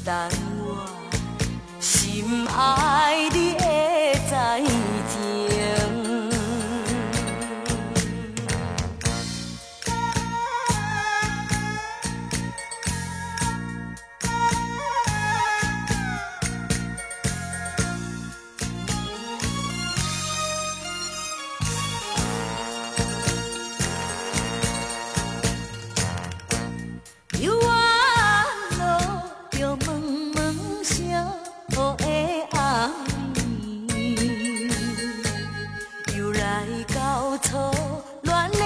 等我心爱你会知情。犹原路着问问声，乌的暗暝，又来到初恋的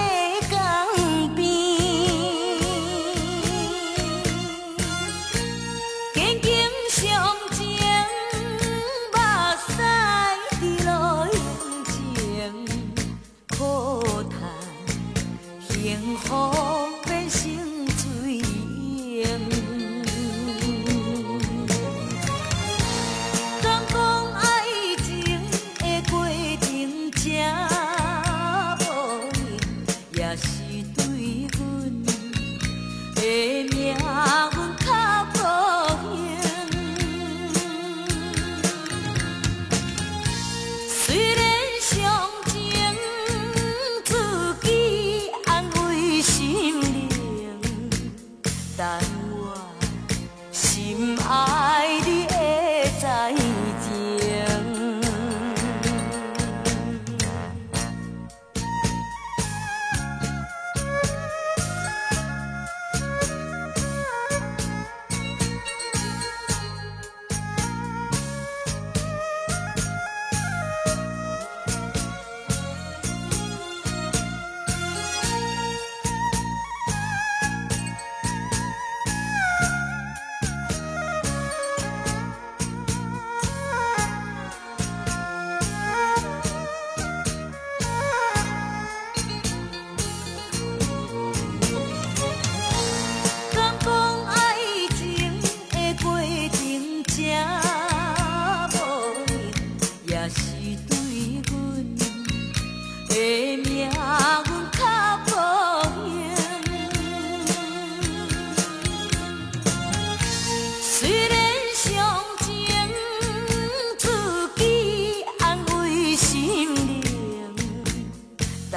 江边，紧紧相情，目屎滴落眼前，苦叹幸福变成水烟。敢讲爱情的过程真无用，也是对阮的命运较无幸。虽然相情自己安慰心灵，但我心爱你会知情。敢讲爱情的过程真无用，也是对阮的命运较无幸。虽然相情自己安慰心灵，但